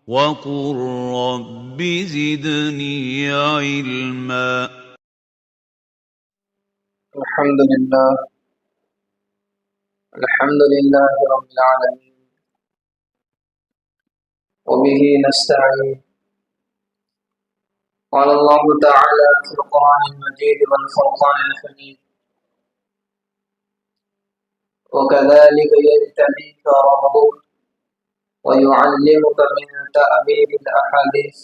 وقل رب زدني علما. الحمد لله رب العالمين وبه نستعين. قال الله تعالى في القرآن المجيد والفرقان الحميد: وكذلك يجتبيك ربك ويعلمك من تأويل الأحاديث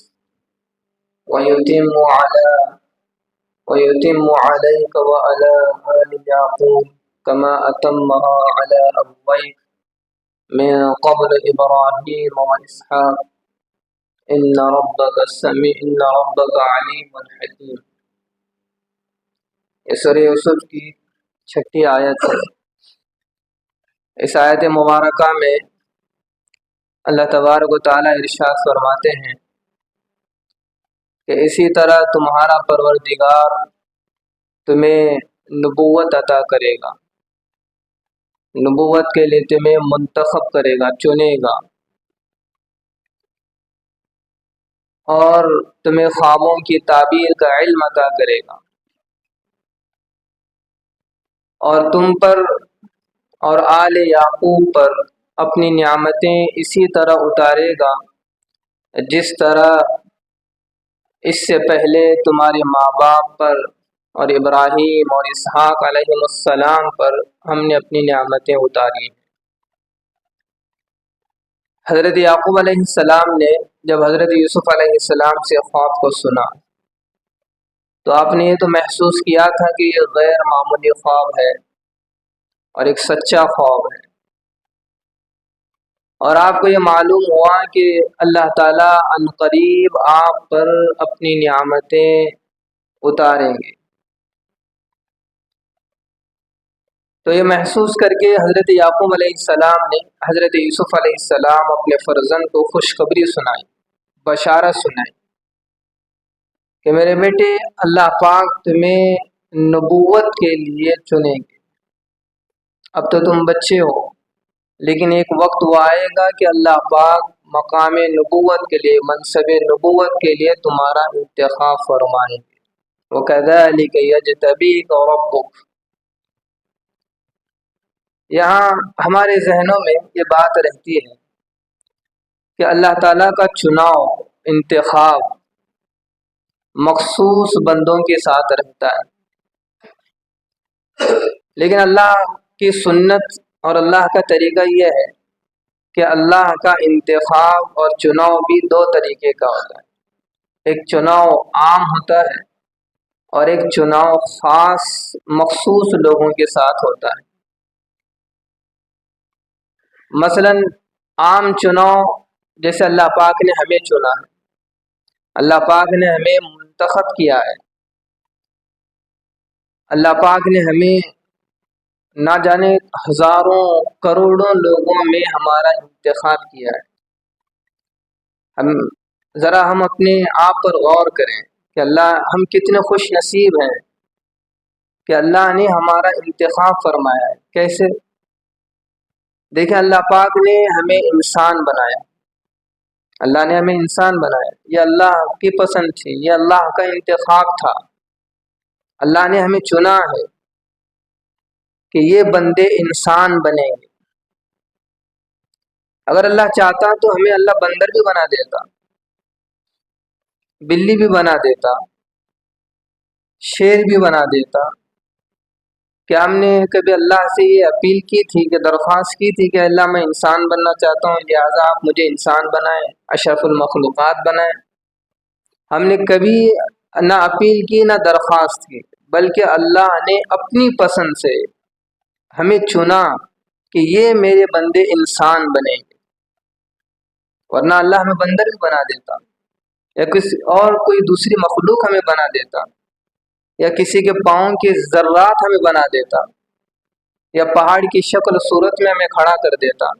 ويتم عليك وعلى آل يعقوب كما أتمها على أبويك من قبل إبراهيم وإسحاق إن ربك علیم حکیم. یہ سورہ یوسف کی 6 آیت ہے. اس آیت مبارکہ میں اللہ تبارک و تعالی ارشاد فرماتے ہیں کہ اسی طرح تمہارا پروردگار تمہیں نبوت عطا کرے گا، نبوت کے لیے تمہیں منتخب کرے گا، چنے گا، اور تمہیں خوابوں کی تعبیر کا علم عطا کرے گا، اور تم پر اور آل یعقوب پر اپنی نعمتیں اسی طرح اتارے گا جس طرح اس سے پہلے تمہارے ماں باپ پر اور ابراہیم اور اسحاق علیہ السلام پر ہم نے اپنی نعمتیں اتاری. حضرت یعقوب علیہ السلام نے جب حضرت یوسف علیہ السلام سے خواب کو سنا تو آپ نے یہ تو محسوس کیا تھا کہ یہ غیر معمولی خواب ہے اور ایک سچا خواب ہے، اور آپ کو یہ معلوم ہوا کہ اللہ تعالیٰ عنقریب آپ پر اپنی نعمتیں اتاریں گے. تو یہ محسوس کر کے حضرت یعقوب علیہ السلام نے حضرت یوسف علیہ السلام اپنے فرزند کو خوشخبری سنائی، بشارت سنائی کہ میرے بیٹے اللہ پاک تمہیں نبوت کے لیے چنیں گے. اب تو تم بچے ہو، لیکن ایک وقت وہ آئے گا کہ اللہ پاک مقام نبوت کے لیے، منصب نبوت کے لیے تمہارا انتخاب فرمائیں گے. وَكَذَلِكَ يَجْتَبِيكَ رَبُّكَ. یہاں ہمارے ذہنوں میں یہ بات رہتی ہے کہ اللہ تعالیٰ کا چناؤ، انتخاب مخصوص بندوں کے ساتھ رہتا ہے، لیکن اللہ کی سنت اور اللہ کا طریقہ یہ ہے کہ اللہ کا انتخاب اور چناؤ بھی 2 طریقے کا ہوتا ہے. ایک چناؤ عام ہوتا ہے اور ایک چناؤ خاص مخصوص لوگوں کے ساتھ ہوتا ہے. مثلا عام چناؤ جیسے اللہ پاک نے ہمیں چنا ہے، اللہ پاک نے ہمیں منتخب کیا ہے، اللہ پاک نے ہمیں نہ جانے ہزاروں کروڑوں لوگوں میں ہمارا انتخاب کیا ہے. ہم اپنے آپ پر غور کریں کہ ہم کتنے خوش نصیب ہیں کہ اللہ نے ہمارا انتخاب فرمایا ہے. کیسے؟ دیکھیں، اللہ پاک نے ہمیں انسان بنایا، اللہ نے ہمیں انسان بنایا، یہ اللہ کی پسند تھی، یہ اللہ کا انتخاب تھا. اللہ نے ہمیں چنا ہے کہ یہ بندے انسان بنیں گے. اگر اللہ چاہتا تو ہمیں اللہ بندر بھی بنا دیتا، بلی بھی بنا دیتا، شیر بھی بنا دیتا. کہ ہم نے کبھی اللہ سے یہ اپیل کی تھی کہ درخواست کی تھی کہ اللہ میں انسان بننا چاہتا ہوں، لہٰذا آپ مجھے انسان بنائیں، اشرف المخلوقات بنائیں؟ ہم نے کبھی نہ اپیل کی نہ درخواست کی، بلکہ اللہ نے اپنی پسند سے ہمیں چنا کہ یہ میرے بندے انسان بنیں گے. ورنہ اللہ ہمیں بندر بھی بنا دیتا، یا کسی اور کوئی دوسری مخلوق ہمیں بنا دیتا، یا کسی کے پاؤں کے ذرات ہمیں بنا دیتا، یا پہاڑ کی شکل صورت میں ہمیں کھڑا کر دیتا.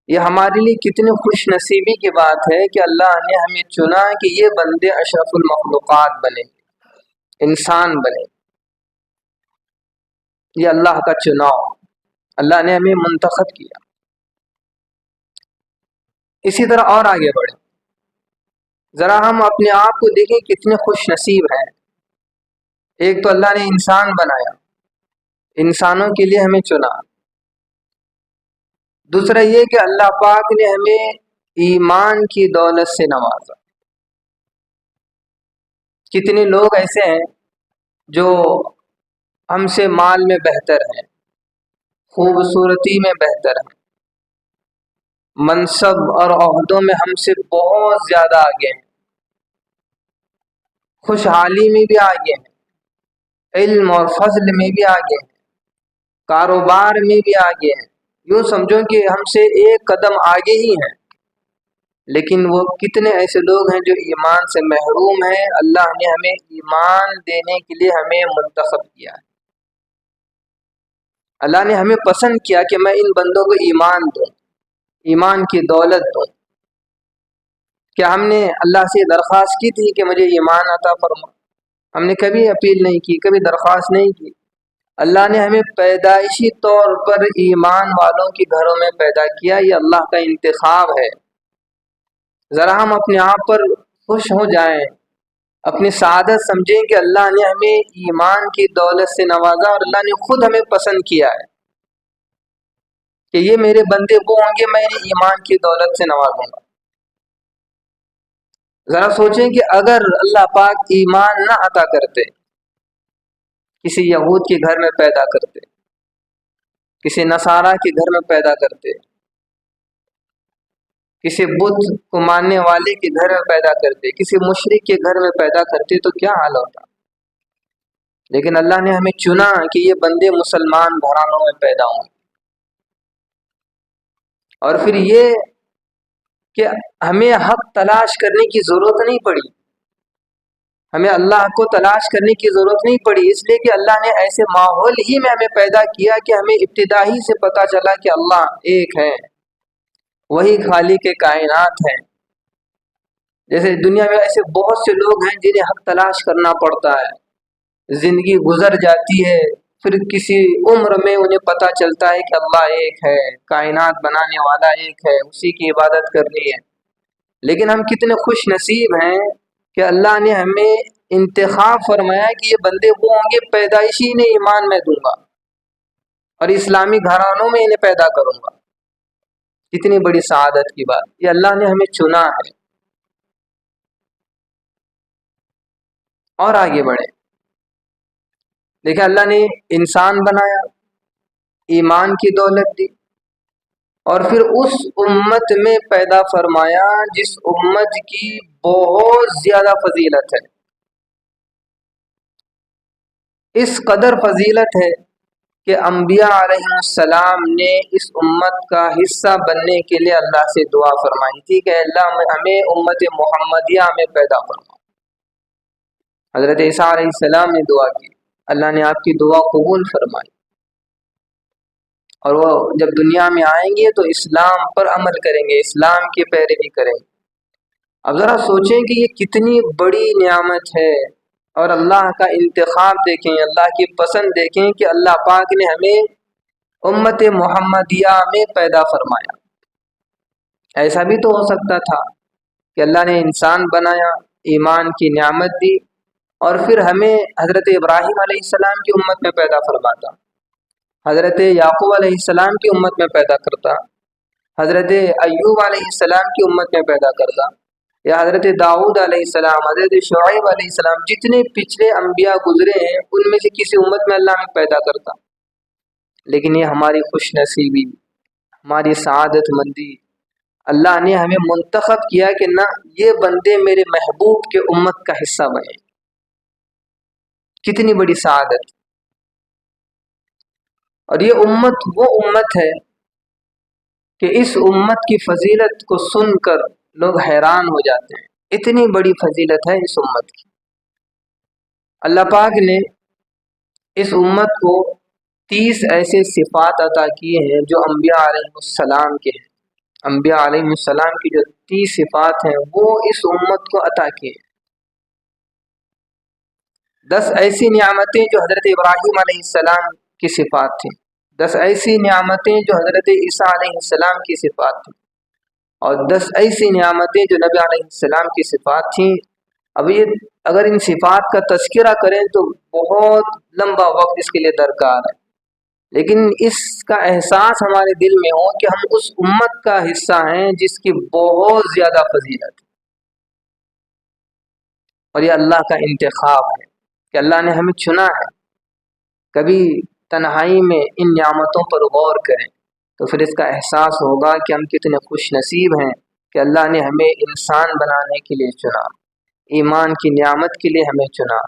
یہ ہمارے لیے کتنی خوش نصیبی کی بات ہے کہ اللہ نے ہمیں چنا کہ یہ بندے اشرف المخلوقات بنے، انسان بنے. یہ اللہ کا چناؤ، اللہ نے ہمیں منتخب کیا. اسی طرح اور آگے بڑھیں، ذرا ہم اپنے آپ کو دیکھیں کتنے خوش نصیب ہیں۔ ایک تو اللہ نے انسان بنایا، انسانوں کے لیے ہمیں چنا۔ دوسرا یہ کہ اللہ پاک نے ہمیں ایمان کی دولت سے نوازا۔ کتنے لوگ ایسے ہیں جو ہم سے مال میں بہتر ہیں، خوبصورتی میں بہتر ہیں، منصب اور عہدوں میں ہم سے بہت زیادہ آگے ہیں، خوشحالی میں بھی آگے ہیں، علم اور فضل میں بھی آگے ہیں، کاروبار میں بھی آگے ہیں۔ یوں سمجھو کہ ہم سے ایک قدم آگے ہی ہیں، لیکن وہ کتنے ایسے لوگ ہیں جو ایمان سے محروم ہیں۔ اللہ نے ہمیں ایمان دینے کے لیے ہمیں منتخب کیا ہے، اللہ نے ہمیں پسند کیا کہ میں ان بندوں کو ایمان دوں، ایمان کی دولت دوں۔ کیا ہم نے اللہ سے درخواست کی تھی کہ مجھے ایمان عطا فرما؟ ہم نے کبھی اپیل نہیں کی، کبھی درخواست نہیں کی۔ اللہ نے ہمیں پیدائشی طور پر ایمان والوں کے گھروں میں پیدا کیا، یہ اللہ کا انتخاب ہے۔ ذرا ہم اپنے آپ پر خوش ہو جائیں، اپنی سعادت سمجھیں کہ اللہ نے ہمیں ایمان کی دولت سے نوازا، اور اللہ نے خود ہمیں پسند کیا ہے کہ یہ میرے بندے وہ ہوں گے میں انہیں ایمان کی دولت سے نوازوں گا۔ ذرا سوچیں کہ اگر اللہ پاک ایمان نہ عطا کرتے، کسی یہود کے گھر میں پیدا کرتے، کسی نصارہ کے گھر میں پیدا کرتے، کسی بت کو ماننے والے کے گھر میں پیدا کرتے، کسی مشرک کے گھر میں پیدا کرتے تو کیا حال ہوتا؟ لیکن اللہ نے ہمیں چنا کہ یہ بندے مسلمان گھرانوں میں پیدا ہوں، اور پھر یہ کہ ہمیں حق تلاش کرنے کی ضرورت نہیں پڑی، ہمیں اللہ کو تلاش کرنے کی ضرورت نہیں پڑی، اس لیے کہ اللہ نے ایسے ماحول ہی میں ہمیں پیدا کیا کہ ہمیں ابتدا ہی سے پتہ چلا کہ اللہ ایک ہے، وہی خالق کائنات ہے۔ جیسے دنیا میں ایسے بہت سے لوگ ہیں جنہیں حق تلاش کرنا پڑتا ہے، زندگی گزر جاتی ہے، پھر کسی عمر میں انہیں پتہ چلتا ہے کہ اللہ ایک ہے، کائنات بنانے والا ایک ہے، اسی کی عبادت کرنی ہے۔ لیکن ہم کتنے خوش نصیب ہیں کہ اللہ نے ہمیں انتخاب فرمایا کہ یہ بندے وہ ہوں گے پیدائشی انہیں ایمان میں دوں گا اور اسلامی گھرانوں میں انہیں پیدا کروں گا۔ کتنی بڑی سعادت کی بات، یہ اللہ نے ہمیں چنا ہے۔ اور آگے بڑھیں، دیکھیں اللہ نے انسان بنایا، ایمان کی دولت دی، اور پھر اس امت میں پیدا فرمایا جس امت کی بہت زیادہ فضیلت ہے۔ اس قدر فضیلت ہے کہ انبیاء علیہ السلام نے اس امت کا حصہ بننے کے لیے اللہ سے دعا فرمائی تھی کہ اللہ ہمیں امت محمدیہ میں پیدا فرما۔ حضرت عیسیٰ علیہ السلام نے دعا کی، اللہ نے آپ کی دعا قبول فرمائی، اور وہ جب دنیا میں آئیں گے تو اسلام پر عمل کریں گے، اسلام کی پیروی کریں گے۔ اب ذرا سوچیں کہ یہ کتنی بڑی نعمت ہے، اور اللہ کا انتخاب دیکھیں، اللہ کی پسند دیکھیں کہ اللہ پاک نے ہمیں امت محمدیہ میں پیدا فرمایا۔ ایسا بھی تو ہو سکتا تھا کہ اللہ نے انسان بنایا، ایمان کی نعمت دی، اور پھر ہمیں حضرت ابراہیم علیہ السلام کی امت میں پیدا فرماتا، حضرت یعقوب علیہ السلام کی امت میں پیدا کرتا، حضرت ایوب علیہ السلام کی امت میں پیدا کرتا، یا حضرت داؤد علیہ السلام، حضرت شعیب علیہ السلام، جتنے پچھلے انبیاء گزرے ہیں ان میں سے کسی امت میں اللہ میں پیدا کرتا۔ لیکن یہ ہماری خوش نصیبی، ہماری سعادت مندی، اللہ نے ہمیں منتخب کیا کہ نہ، یہ بندے میرے محبوب کے امت کا حصہ بنے۔ کتنی بڑی سعادت! اور یہ امت وہ امت ہے کہ اس امت کی فضیلت کو سن کر لوگ حیران ہو جاتے ہیں، اتنی بڑی فضیلت ہے اس امت کی۔ اللہ پاک نے اس امت کو 30 ایسے صفات عطا کیے ہیں جو انبیاء علیہ السلام کے ہیں۔ انبیاء علیہ السلام کی جو 30 صفات ہیں وہ اس امت کو عطا کیے ہیں۔ 10 ایسی نعمتیں جو حضرت ابراہیم علیہ السلام کی صفات تھیں، 10 ایسی نعمتیں جو حضرت عیسیٰ علیہ السلام کی صفات تھیں، اور 10 ایسی نعمتیں جو نبی علیہ السلام کی صفات تھیں. اب یہ اگر ان صفات کا تذکرہ کریں تو بہت لمبا وقت اس کے لیے درکار ہے، لیکن اس کا احساس ہمارے دل میں ہو کہ ہم اس امت کا حصہ ہیں جس کی بہت زیادہ فضیلت ہے، اور یہ اللہ کا انتخاب ہے کہ اللہ نے ہمیں چنا ہے. کبھی تنہائی میں ان نعمتوں پر غور کریں تو پھر اس کا احساس ہوگا کہ ہم کتنے خوش نصیب ہیں کہ اللہ نے ہمیں انسان بنانے کے لیے چنا، ایمان کی نعمت کے لیے ہمیں چنا،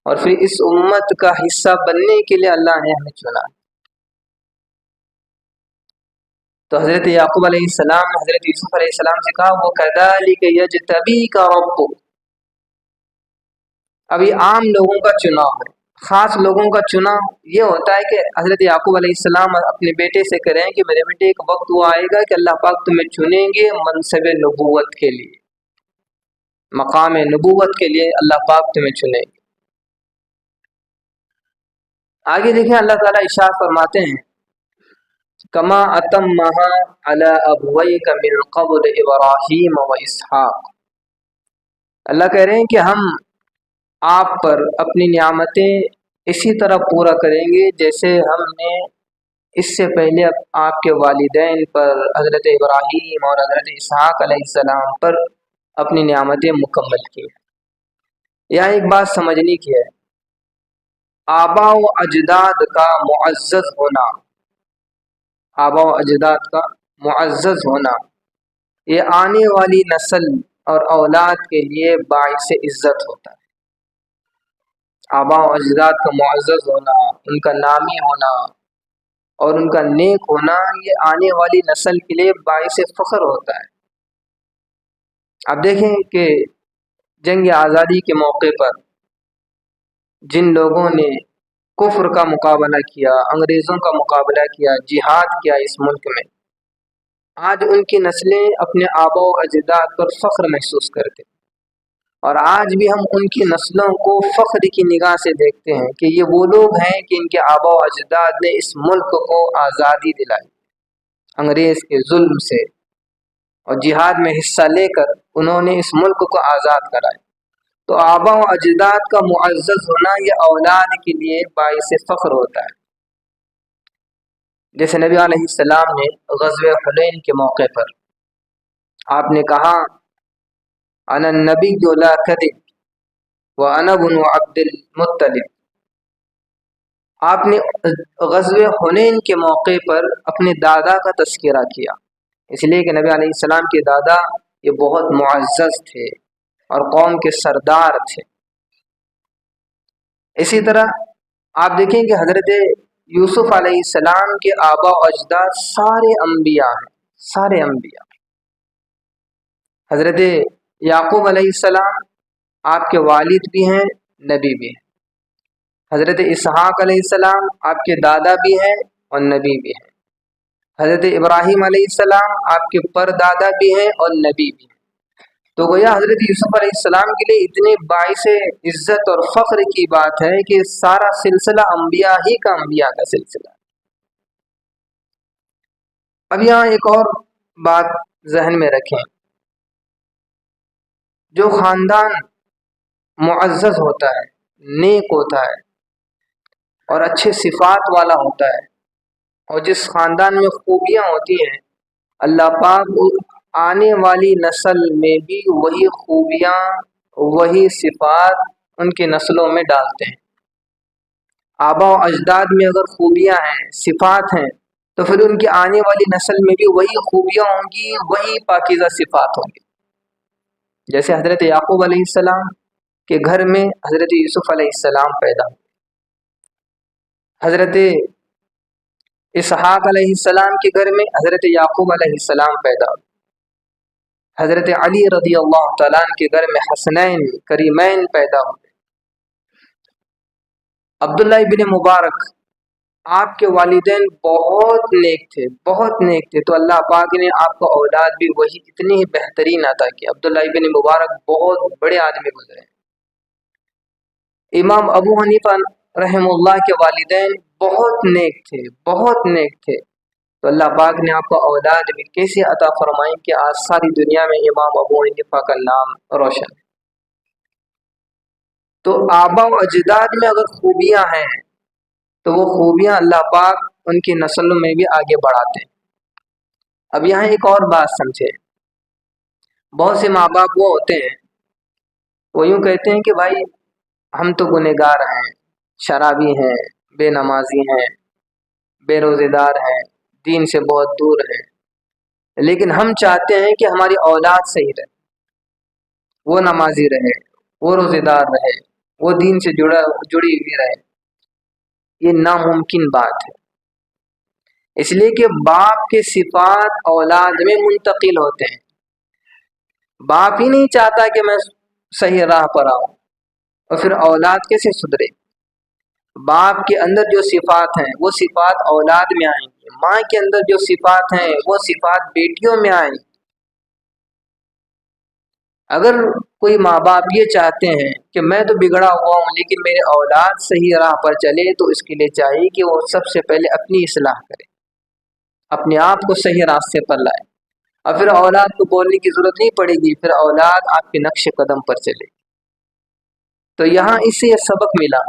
اور پھر اس امت کا حصہ بننے کے لیے اللہ نے ہمیں چنا. تو حضرت یعقوب علیہ السلام نے حضرت یوسف علیہ السلام سے کہا وہ کذالک یجتبیک ربک. ابھی عام لوگوں کا چناؤ ہے، خاص لوگوں کا چناؤ یہ ہوتا ہے کہ حضرت یعقوب علیہ السلام اپنے بیٹے سے کریں کہ میرے بیٹے ایک وقت وہ آئے گا کہ اللہ پاک تمہیں چنیں گے منصب نبوت کے لیے، مقام نبوت کے لیے اللہ پاک تمہیں چنیں گے. آگے دیکھیں اللہ تعالیٰ ارشاد فرماتے ہیں کما اتمہا علی ابویک من قبل ابراہیم و اسحاق. اللہ کہہ رہے ہیں کہ ہم آپ پر اپنی نعمتیں اسی طرح پورا کریں گے جیسے ہم نے اس سے پہلے آپ کے والدین پر حضرت ابراہیم اور حضرت اسحاق علیہ السلام پر اپنی نعمتیں مکمل کی. یہاں ایک بات سمجھنے کی ہے، آبا و اجداد کا معزز ہونا، آبا و اجداد کا معزز ہونا یہ آنے والی نسل اور اولاد کے لیے باعث عزت ہوتا ہے. آبا و اجداد کا معزز ہونا، ان کا نامی ہونا اور ان کا نیک ہونا یہ آنے والی نسل کے لیے باعث فخر ہوتا ہے. اب دیکھیں کہ جنگ آزادی کے موقع پر جن لوگوں نے کفر کا مقابلہ کیا، انگریزوں کا مقابلہ کیا، جہاد کیا اس ملک میں، آج ان کی نسلیں اپنے آبا و اجداد پر فخر محسوس کرتے، اور آج بھی ہم ان کی نسلوں کو فخر کی نگاہ سے دیکھتے ہیں کہ یہ وہ لوگ ہیں کہ ان کے آبا و اجداد نے اس ملک کو آزادی دلائی انگریز کے ظلم سے، اور جہاد میں حصہ لے کر انہوں نے اس ملک کو آزاد کرایا. تو آبا و اجداد کا معزز ہونا یہ اولاد کے لیے باعث فخر ہوتا ہے. جیسے نبی علیہ السلام نے غزوہ حنین کے موقع پر آپ نے کہا انا النبی لا کذب وانا بن عبد المطلب. آپ نے غزوہ حنین کے موقع پر اپنے دادا کا تذکرہ کیا، اس لیے کہ نبی علیہ السلام کے دادا یہ بہت معزز تھے اور قوم کے سردار تھے. اسی طرح آپ دیکھیں کہ حضرت یوسف علیہ السلام کے آبا و اجداد سارے انبیاء ہیں، سارے انبیاء. حضرت یعقوب علیہ السلام آپ کے والد بھی ہیں، نبی بھی ہیں. حضرت اسحاق علیہ السلام آپ کے دادا بھی ہیں اور نبی بھی ہیں. حضرت ابراہیم علیہ السلام آپ کے پردادا بھی ہیں اور نبی بھی ہیں. تو گویا حضرت یوسف علیہ السلام کے لیے اتنے باعث عزت اور فخر کی بات ہے کہ سارا سلسلہ انبیاء ہی کا انبیاء کا سلسلہ. اب یہاں ایک اور بات ذہن میں رکھیں، جو خاندان معزز ہوتا ہے، نیک ہوتا ہے اور اچھے صفات والا ہوتا ہے، اور جس خاندان میں خوبیاں ہوتی ہیں، اللہ پاک آنے والی نسل میں بھی وہی خوبیاں وہی صفات ان کی نسلوں میں ڈالتے ہیں. آبا و اجداد میں اگر خوبیاں ہیں، صفات ہیں، تو پھر ان کی آنے والی نسل میں بھی وہی خوبیاں ہوں گی، وہی پاکیزہ صفات ہوں گی. جیسے حضرت یعقوب علیہ السلام کے گھر میں حضرت یوسف علیہ السلام پیدا ہوئے، حضرت اسحاق علیہ السلام کے گھر میں حضرت یعقوب علیہ السلام پیدا ہوئے، حضرت علی رضی اللہ تعالیٰ عنہ کے گھر میں حسنین کریمین پیدا ہوئے. عبداللہ ابن مبارک آپ کے والدین بہت نیک تھے، بہت نیک تھے، تو اللہ پاک نے آپ کو اولاد بھی وہی اتنی ہی بہترین عطا کی. عبداللہ ابن مبارک بہت بڑے آدمی گزرے. امام ابو حنیفہ رحم اللہ کے والدین بہت نیک تھے، بہت نیک تھے، تو اللہ پاک نے آپ کو اولاد بھی کیسے عطا فرمائی کہ آج ساری دنیا میں امام ابو حنیفہ کا نام روشن ہے۔ تو آبا و اجداد میں اگر خوبیاں ہیں تو وہ خوبیاں اللہ پاک ان کی نسلوں میں بھی آگے بڑھاتے ہیں۔ اب یہاں ایک اور بات سمجھے، بہت سے ماں باپ وہ ہوتے ہیں، وہ یوں کہتے ہیں کہ بھائی ہم تو گنہگار ہیں، شرابی ہیں، بے نمازی ہیں، بے روزے دار ہیں، دین سے بہت دور ہیں، لیکن ہم چاہتے ہیں کہ ہماری اولاد صحیح رہے، وہ نمازی رہے، وہ روزے دار رہے، وہ دین سے جڑی ہوئی رہے۔ یہ ناممکن بات ہے، اس لیے کہ باپ کے صفات اولاد میں منتقل ہوتے ہیں۔ باپ ہی نہیں چاہتا کہ میں صحیح راہ پر آؤں، اور پھر اولاد کیسے سدھرے؟ باپ کے اندر جو صفات ہیں وہ صفات اولاد میں آئیں گی، ماں کے اندر جو صفات ہیں وہ صفات بیٹیوں میں آئیں گی۔ اگر کوئی ماں باپ یہ چاہتے ہیں کہ میں تو بگڑا ہوا ہوں لیکن میرے اولاد صحیح راہ پر چلے، تو اس کے لیے چاہیے کہ وہ سب سے پہلے اپنی اصلاح کرے، اپنے آپ کو صحیح راستے پر لائے، اور پھر اولاد کو بولنے کی ضرورت نہیں پڑے گی، پھر اولاد آپ کے نقش قدم پر چلے گی۔ تو یہاں اس سے یہ سبق ملا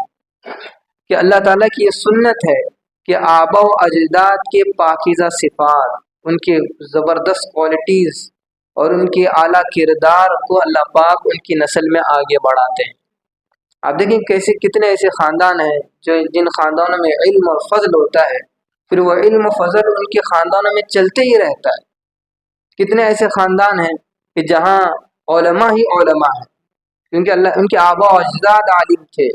کہ اللہ تعالیٰ کی یہ سنت ہے کہ آبا و اجداد کے پاکیزہ صفات، ان کے زبردست کوالٹیز اور ان کے اعلیٰ کردار کو اللہ پاک ان کی نسل میں آگے بڑھاتے ہیں۔ آپ دیکھیں کیسے کتنے ایسے خاندان ہیں جن خاندانوں میں علم اور فضل ہوتا ہے، پھر وہ علم و فضل ان کے خاندانوں میں چلتے ہی رہتا ہے۔ کتنے ایسے خاندان ہیں کہ جہاں علماء ہی علماء ہیں، کیونکہ ان کے آبا و اجداد عالم تھے،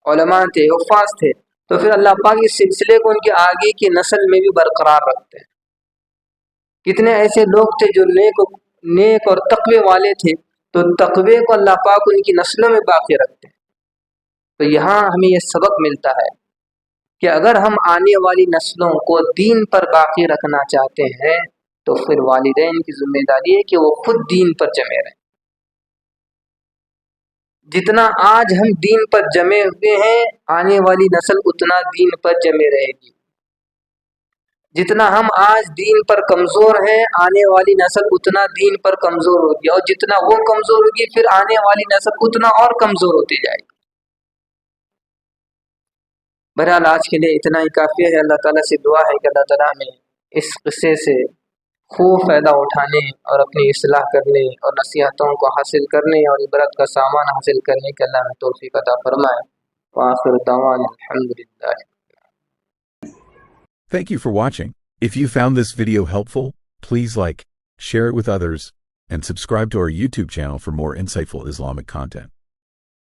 علماء تھے، حفاظ تھے، تو پھر اللہ پاک اس سلسلے کو ان کے آگے کی نسل میں بھی برقرار رکھتے ہیں۔ کتنے ایسے لوگ تھے جو نیک اور تقوی والے تھے، تو تقوی کو اللہ پاک ان کی نسلوں میں باقی رکھتے ہیں۔ تو یہاں ہمیں یہ سبق ملتا ہے کہ اگر ہم آنے والی نسلوں کو دین پر باقی رکھنا چاہتے ہیں تو پھر والدین کی ذمہ داری ہے کہ وہ خود دین پر جمے رہیں۔ جتنا آج ہم دین پر جمے ہوئے ہیں، آنے والی نسل اتنا دین پر جمے رہے گی۔ جتنا ہم آج دین پر کمزور ہیں، آنے والی نسل اتنا دین پر کمزور ہوگی، اور جتنا وہ کمزور ہوگی پھر آنے والی نسل اتنا اور کمزور ہوتی جائے گی۔ بہرحال آج کے لیے اتنا ہی کافی ہے۔ اللہ تعالیٰ سے دعا ہے کہ اللہ تعالیٰ ہمیں اس قصے سے خوب فائدہ اٹھانے اور اپنی اصلاح کرنے اور نصیحتوں کو حاصل کرنے اور عبرت کا سامان حاصل کرنے کے اللہ ہمیں توفیق عطا فرمائے۔ وآخر دعوانا الحمدللہ۔ Thank you for watching. If you found this video helpful, please like, share it with others, and subscribe to our YouTube channel for more insightful Islamic content.